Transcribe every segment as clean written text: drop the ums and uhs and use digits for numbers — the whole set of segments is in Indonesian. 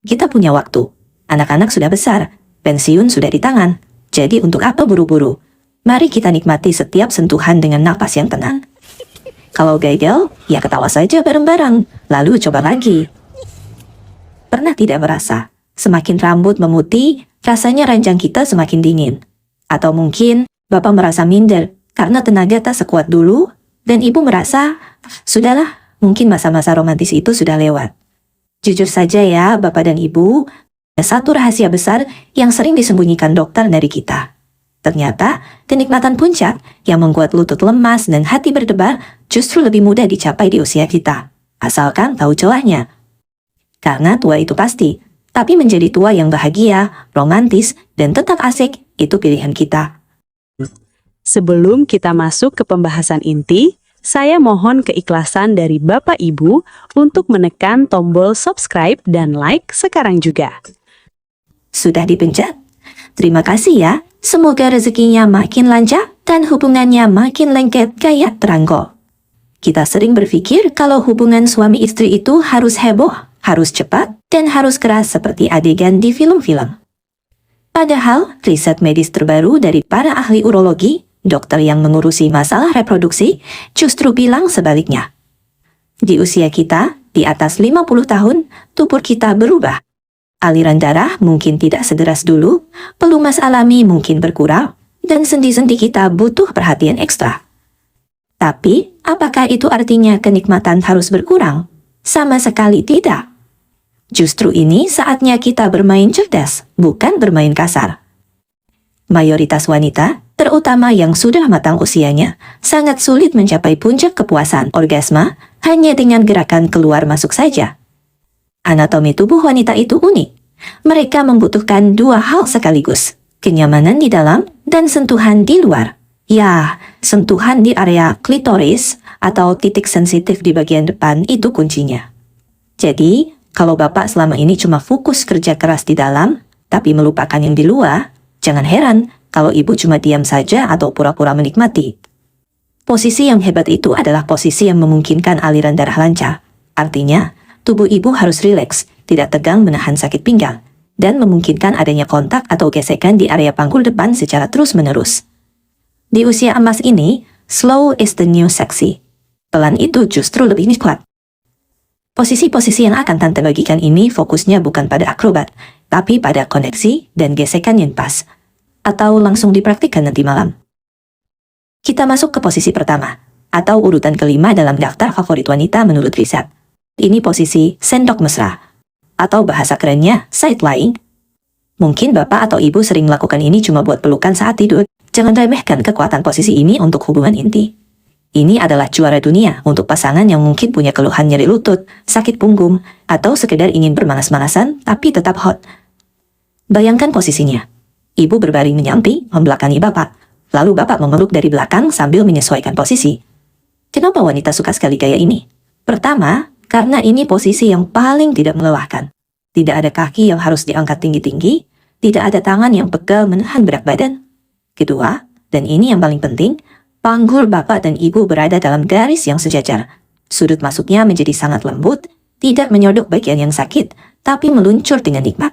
Kita punya waktu. Anak-anak sudah besar, pensiun sudah di tangan. Jadi untuk apa buru-buru? Mari kita nikmati setiap sentuhan dengan napas yang tenang. Kalau gagal, ya ketawa saja bareng-bareng, lalu coba lagi. Pernah tidak merasa, semakin rambut memutih, rasanya ranjang kita semakin dingin? Atau mungkin, Bapak merasa minder karena tenaga tak sekuat dulu, dan Ibu merasa, sudahlah, mungkin masa-masa romantis itu sudah lewat. Jujur saja ya, Bapak dan Ibu, ada satu rahasia besar yang sering disembunyikan dokter dari kita. Ternyata, kenikmatan puncak yang membuat lutut lemas dan hati berdebar justru lebih mudah dicapai di usia kita, asalkan tahu celahnya. Karena tua itu pasti, tapi menjadi tua yang bahagia, romantis, dan tetap asik, itu pilihan kita. Sebelum kita masuk ke pembahasan inti, saya mohon keikhlasan dari Bapak Ibu untuk menekan tombol subscribe dan like sekarang juga. Sudah dipencet? Terima kasih ya. Semoga rezekinya makin lancar dan hubungannya makin lengket kayak teranggo. Kita sering berpikir kalau hubungan suami istri itu harus heboh, harus cepat, dan harus keras seperti adegan di film-film. Padahal, riset medis terbaru dari para ahli urologi, dokter yang mengurusi masalah reproduksi, justru bilang sebaliknya. Di usia kita, di atas 50 tahun, tubuh kita berubah. Aliran darah mungkin tidak sederas dulu, pelumas alami mungkin berkurang, dan sendi-sendi kita butuh perhatian ekstra. Tapi, apakah itu artinya kenikmatan harus berkurang? Sama sekali tidak. Justru ini saatnya kita bermain cerdas, bukan bermain kasar. Mayoritas wanita, terutama yang sudah matang usianya, sangat sulit mencapai puncak kepuasan orgasme hanya dengan gerakan keluar masuk saja. Anatomi tubuh wanita itu unik. Mereka membutuhkan dua hal sekaligus, kenyamanan di dalam dan sentuhan di luar. Ya, sentuhan di area klitoris atau titik sensitif di bagian depan itu kuncinya. Jadi, kalau Bapak selama ini cuma fokus kerja keras di dalam, tapi melupakan yang di luar, jangan heran kalau Ibu cuma diam saja atau pura-pura menikmati. Posisi yang hebat itu adalah posisi yang memungkinkan aliran darah lancar. Artinya, tubuh Ibu harus rileks, tidak tegang menahan sakit pinggang, dan memungkinkan adanya kontak atau gesekan di area panggul depan secara terus-menerus. Di usia emas ini, slow is the new sexy. Pelan itu justru lebih nikmat. Posisi-posisi yang akan Tante bagikan ini fokusnya bukan pada akrobat, tapi pada koneksi dan gesekan yang pas. Atau langsung dipraktikkan nanti malam. Kita masuk ke posisi pertama, atau urutan kelima dalam daftar favorit wanita menurut riset. Ini posisi sendok mesra, atau bahasa kerennya side lying. Mungkin Bapak atau Ibu sering melakukan ini cuma buat pelukan saat tidur. Jangan remehkan kekuatan posisi ini untuk hubungan inti. Ini adalah juara dunia untuk pasangan yang mungkin punya keluhan nyeri lutut, sakit punggung, atau sekedar ingin bermanas-manasan tapi tetap hot. Bayangkan posisinya. Ibu berbaring menyamping, membelakangi Bapak. Lalu Bapak memeluk dari belakang sambil menyesuaikan posisi. Kenapa wanita suka sekali gaya ini? Pertama, karena ini posisi yang paling tidak melelahkan. Tidak ada kaki yang harus diangkat tinggi-tinggi, tidak ada tangan yang pegal menahan berat badan. Kedua, dan ini yang paling penting, panggul Bapak dan Ibu berada dalam garis yang sejajar. Sudut masuknya menjadi sangat lembut, tidak menyodok bagian yang sakit, tapi meluncur dengan nikmat.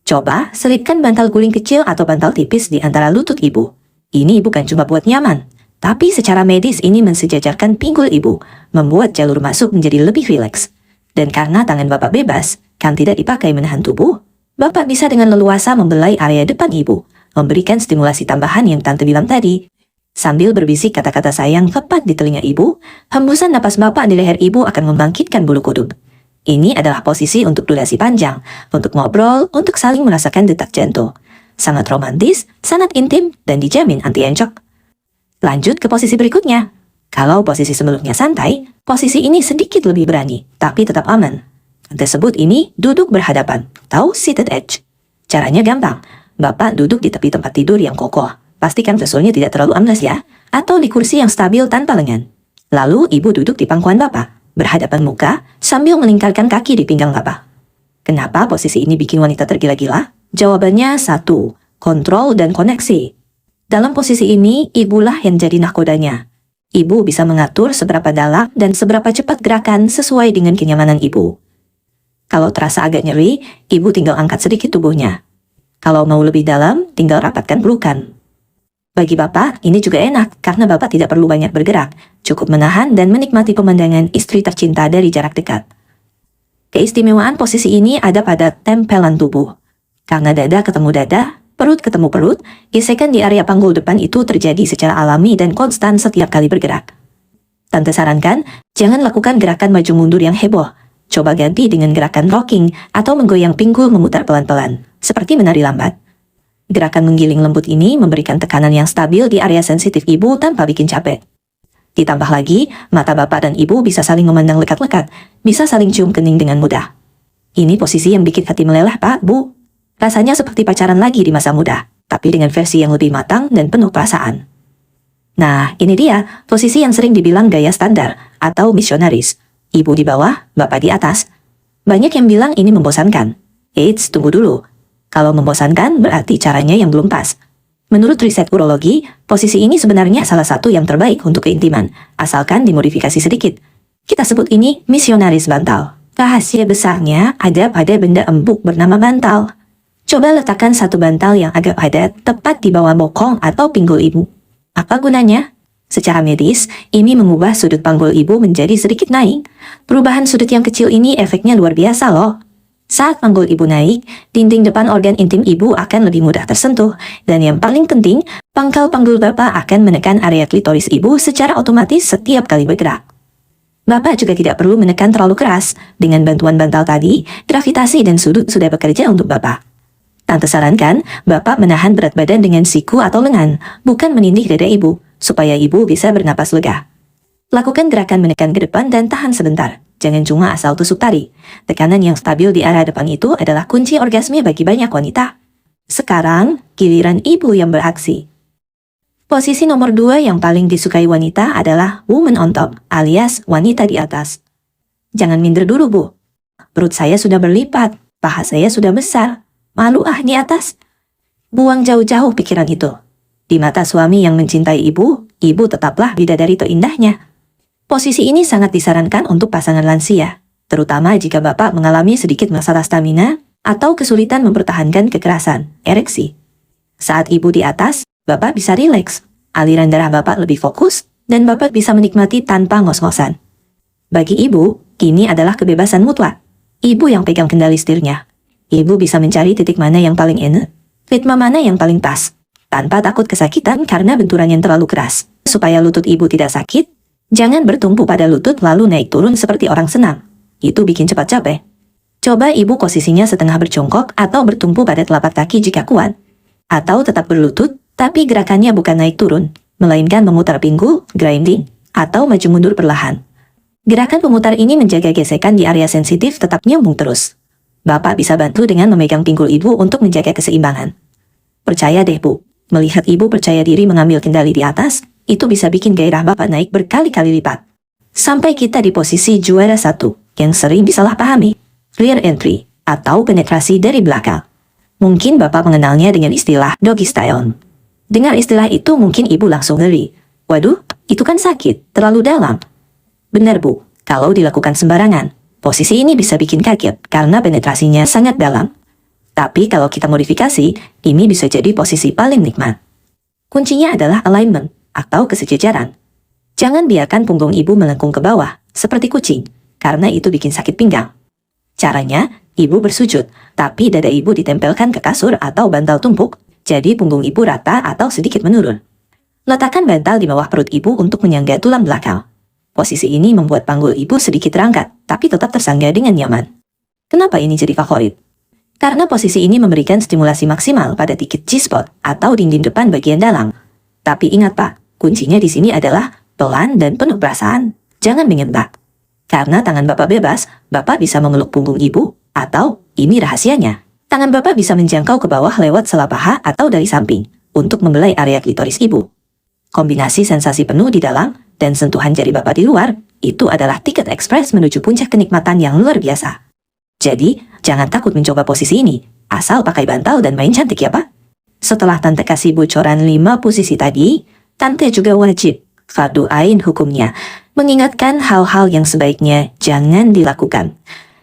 Coba selipkan bantal guling kecil atau bantal tipis di antara lutut Ibu. Ini bukan cuma buat nyaman, tapi secara medis ini mensejajarkan pinggul Ibu, membuat jalur masuk menjadi lebih rileks. Dan karena tangan Bapak bebas, kan tidak dipakai menahan tubuh, Bapak bisa dengan leluasa membelai area depan Ibu, memberikan stimulasi tambahan yang Tante bilang tadi. Sambil berbisik kata-kata sayang tepat di telinga Ibu, hembusan napas Bapak di leher Ibu akan membangkitkan bulu kuduk. Ini adalah posisi untuk durasi panjang, untuk ngobrol, untuk saling merasakan detak jantung. Sangat romantis, sangat intim, dan dijamin anti encok. Lanjut ke posisi berikutnya. Kalau posisi sebelumnya santai, posisi ini sedikit lebih berani, tapi tetap aman. Tante sebut ini duduk berhadapan, atau seated edge. Caranya gampang. Bapak duduk di tepi tempat tidur yang kokoh. Pastikan kasurnya tidak terlalu ambles ya. Atau di kursi yang stabil tanpa lengan. Lalu Ibu duduk di pangkuan Bapak, berhadapan muka, sambil melingkarkan kaki di pinggang Bapak. Kenapa posisi ini bikin wanita tergila-gila? Jawabannya satu, kontrol dan koneksi. Dalam posisi ini, Ibulah yang jadi nahkodanya. Ibu bisa mengatur seberapa dalam dan seberapa cepat gerakan sesuai dengan kenyamanan Ibu. Kalau terasa agak nyeri, ibu tinggal angkat sedikit tubuhnya. Kalau mau lebih dalam, tinggal rapatkan pelukan. Bagi Bapak, ini juga enak karena Bapak tidak perlu banyak bergerak, cukup menahan dan menikmati pemandangan istri tercinta dari jarak dekat. Keistimewaan posisi ini ada pada tempelan tubuh. Karena dada ketemu dada, perut ketemu perut, gesekan di area panggul depan itu terjadi secara alami dan konstan setiap kali bergerak. Tante sarankan, jangan lakukan gerakan maju mundur yang heboh. Coba ganti dengan gerakan rocking atau menggoyang pinggul memutar pelan-pelan, seperti menari lambat. Gerakan menggiling lembut ini memberikan tekanan yang stabil di area sensitif ibu tanpa bikin capek. Ditambah lagi, mata bapak dan ibu bisa saling memandang lekat-lekat, bisa saling cium kening dengan mudah. Ini posisi yang bikin hati meleleh, Pak, Bu. Rasanya seperti pacaran lagi di masa muda, tapi dengan versi yang lebih matang dan penuh perasaan. Nah, ini dia posisi yang sering dibilang gaya standar atau misionaris. Ibu di bawah, bapak di atas. Banyak yang bilang ini membosankan. Eits, tunggu dulu. Kalau membosankan, berarti caranya yang belum pas. Menurut riset urologi, posisi ini sebenarnya salah satu yang terbaik untuk keintiman, asalkan dimodifikasi sedikit. Kita sebut ini misionaris bantal. Rahasia besarnya ada pada benda empuk bernama bantal. Coba letakkan satu bantal yang agak padat tepat di bawah bokong atau pinggul ibu. Apa gunanya? Secara medis, ini mengubah sudut panggul ibu menjadi sedikit naik. Perubahan sudut yang kecil ini efeknya luar biasa loh. Saat panggul ibu naik, dinding depan organ intim ibu akan lebih mudah tersentuh. Dan yang paling penting, pangkal panggul bapak akan menekan area klitoris ibu secara otomatis setiap kali bergerak. Bapak juga tidak perlu menekan terlalu keras. Dengan bantuan bantal tadi, gravitasi dan sudut sudah bekerja untuk bapak. Tante sarankan, bapak menahan berat badan dengan siku atau lengan, bukan menindih dada ibu, supaya ibu bisa bernapas lega. Lakukan gerakan menekan ke depan dan tahan sebentar. Jangan cuma asal tusuk tari. Tekanan yang stabil di arah depan itu adalah kunci orgasme bagi banyak wanita. Sekarang, giliran ibu yang beraksi. Posisi nomor 2 yang paling disukai wanita adalah woman on top, alias wanita di atas. Jangan minder dulu, Bu. Perut saya sudah berlipat, paha saya sudah besar. Malu di atas. Buang jauh-jauh pikiran itu. Di mata suami yang mencintai ibu, ibu tetaplah bidadari terindahnya. Posisi ini sangat disarankan untuk pasangan lansia, terutama jika bapak mengalami sedikit masalah stamina atau kesulitan mempertahankan kekerasan, ereksi. Saat ibu di atas, bapak bisa rileks, aliran darah bapak lebih fokus, dan bapak bisa menikmati tanpa ngos-ngosan. Bagi ibu, ini adalah kebebasan mutlak. Ibu yang pegang kendali setirnya. Ibu bisa mencari titik mana yang paling enak, ritme mana yang paling pas, tanpa takut kesakitan karena benturan yang terlalu keras. Supaya lutut ibu tidak sakit, jangan bertumpu pada lutut lalu naik turun seperti orang senam. Itu bikin cepat capek. Coba ibu posisinya setengah berjongkok atau bertumpu pada telapak kaki jika kuat. Atau tetap berlutut, tapi gerakannya bukan naik turun, melainkan memutar pinggul, grinding, atau maju mundur perlahan. Gerakan pemutar ini menjaga gesekan di area sensitif tetap nyambung terus. Bapak bisa bantu dengan memegang pinggul ibu untuk menjaga keseimbangan. Percaya deh, Bu. Melihat ibu percaya diri mengambil kendali di atas, itu bisa bikin gairah bapak naik berkali-kali lipat. Sampai kita di posisi juara 1, yang sering disalahpahami, rear entry, atau penetrasi dari belakang. Mungkin bapak mengenalnya dengan istilah doggy style. Dengar istilah itu mungkin ibu langsung ngeri. Waduh, itu kan sakit, terlalu dalam. Benar, Bu, kalau dilakukan sembarangan, posisi ini bisa bikin kaget karena penetrasinya sangat dalam. Tapi kalau kita modifikasi, ini bisa jadi posisi paling nikmat. Kuncinya adalah alignment atau kesejajaran. Jangan biarkan punggung ibu melengkung ke bawah, seperti kucing, karena itu bikin sakit pinggang. Caranya, ibu bersujud, tapi dada ibu ditempelkan ke kasur atau bantal tumpuk, jadi punggung ibu rata atau sedikit menurun. Letakkan bantal di bawah perut ibu untuk menyangga tulang belakang. Posisi ini membuat panggul ibu sedikit terangkat, tapi tetap tersangga dengan nyaman. Kenapa ini jadi favorit? Karena posisi ini memberikan stimulasi maksimal pada tiket G-spot atau dinding depan bagian dalam. Tapi ingat, Pak, kuncinya di sini adalah pelan dan penuh perasaan. Jangan menyentak. Karena tangan Bapak bebas, Bapak bisa memeluk punggung ibu, atau, ini rahasianya, tangan Bapak bisa menjangkau ke bawah lewat sela paha atau dari samping, untuk membelai area klitoris ibu. Kombinasi sensasi penuh di dalam, dan sentuhan jari Bapak di luar, itu adalah tiket ekspres menuju puncak kenikmatan yang luar biasa. Jadi, jangan takut mencoba posisi ini, asal pakai bantal dan main cantik ya, Pak. Setelah Tante kasih bocoran 5 posisi tadi, Tante juga wajib, fardu ain hukumnya, mengingatkan hal-hal yang sebaiknya jangan dilakukan.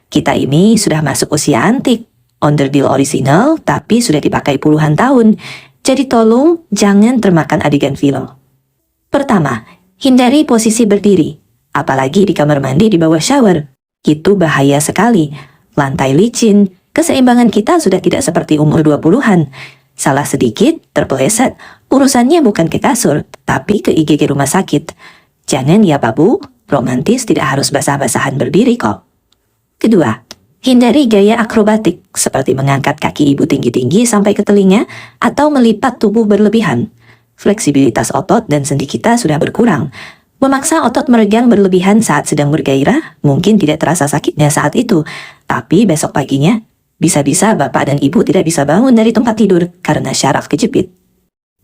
Kita ini sudah masuk usia antik. Onderdil orisinal tapi sudah dipakai puluhan tahun. Jadi tolong jangan termakan adegan film. Pertama, hindari posisi berdiri. Apalagi di kamar mandi di bawah shower. Itu bahaya sekali. Lantai licin, keseimbangan kita sudah tidak seperti umur 20-an. Salah sedikit, terpeleset. Urusannya bukan ke kasur, tapi ke IGD rumah sakit. Jangan ya Pak Bu, romantis tidak harus basah-basahan berdiri kok. Kedua, hindari gaya akrobatik, seperti mengangkat kaki ibu tinggi-tinggi sampai ke telinga, atau melipat tubuh berlebihan. Fleksibilitas otot dan sendi kita sudah berkurang. Memaksa otot meregang berlebihan saat sedang bergairah, mungkin tidak terasa sakitnya saat itu, tapi besok paginya, bisa-bisa bapak dan ibu tidak bisa bangun dari tempat tidur karena syaraf kejepit.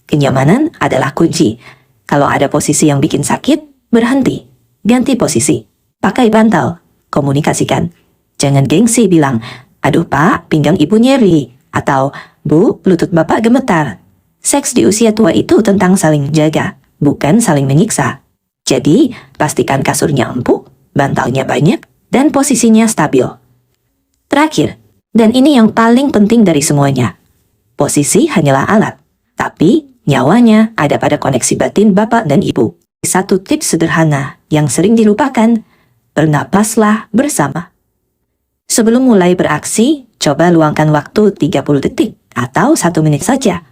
Kenyamanan adalah kunci. Kalau ada posisi yang bikin sakit, berhenti. Ganti posisi. Pakai bantal. Komunikasikan. Jangan gengsi bilang, aduh pak, pinggang ibu nyeri. Atau, bu, lutut bapak gemetar. Seks di usia tua itu tentang saling jaga, bukan saling menyiksa. Jadi, pastikan kasurnya empuk, bantalnya banyak, dan posisinya stabil. Terakhir, dan ini yang paling penting dari semuanya. Posisi hanyalah alat, tapi nyawanya ada pada koneksi batin bapak dan ibu. Satu tips sederhana yang sering dilupakan, bernapaslah bersama. Sebelum mulai beraksi, coba luangkan waktu 30 detik atau 1 menit saja.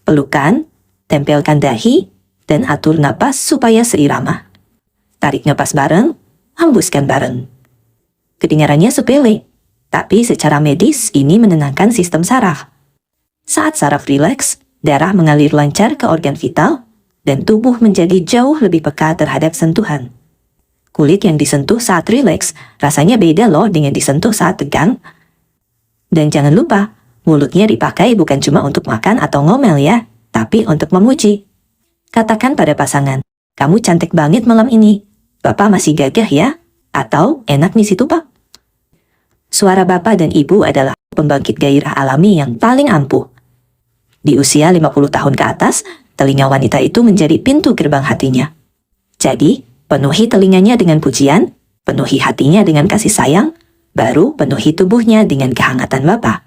Pelukan, tempelkan dahi, dan atur napas supaya seirama. Tarik napas bareng, hembuskan bareng. Kedengarannya sepele, tapi secara medis ini menenangkan sistem saraf. Saat saraf rileks, darah mengalir lancar ke organ vital, dan tubuh menjadi jauh lebih peka terhadap sentuhan. Kulit yang disentuh saat rileks rasanya beda loh dengan disentuh saat tegang. Dan jangan lupa, mulutnya dipakai bukan cuma untuk makan atau ngomel ya, tapi untuk memuji. Katakan pada pasangan, kamu cantik banget malam ini. Bapak masih gagah ya? Atau enak nih situ pak? Suara bapak dan ibu adalah pembangkit gairah alami yang paling ampuh. Di usia 50 tahun ke atas, telinga wanita itu menjadi pintu gerbang hatinya. Jadi, penuhi telinganya dengan pujian, penuhi hatinya dengan kasih sayang, baru penuhi tubuhnya dengan kehangatan bapak.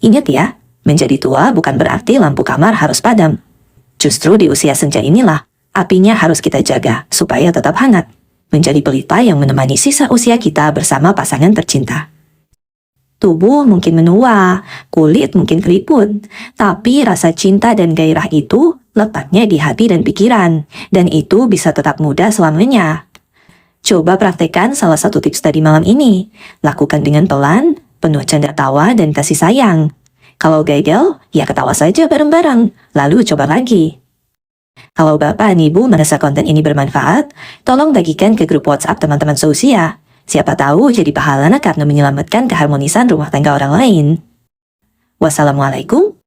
Ingat ya, menjadi tua bukan berarti lampu kamar harus padam. Justru di usia senja inilah, apinya harus kita jaga supaya tetap hangat. Menjadi pelita yang menemani sisa usia kita bersama pasangan tercinta. Tubuh mungkin menua, kulit mungkin keriput, tapi rasa cinta dan gairah itu letaknya di hati dan pikiran, dan itu bisa tetap muda selamanya. Coba praktekkan salah satu tips tadi malam ini. Lakukan dengan pelan, penuh canda tawa dan kasih sayang. Kalau gagal, ya ketawa saja bareng-bareng, lalu coba lagi. Kalau Bapak dan Ibu merasa konten ini bermanfaat, tolong bagikan ke grup WhatsApp teman-teman seusia. Siapa tahu jadi pahala karena menyelamatkan keharmonisan rumah tangga orang lain. Wassalamualaikum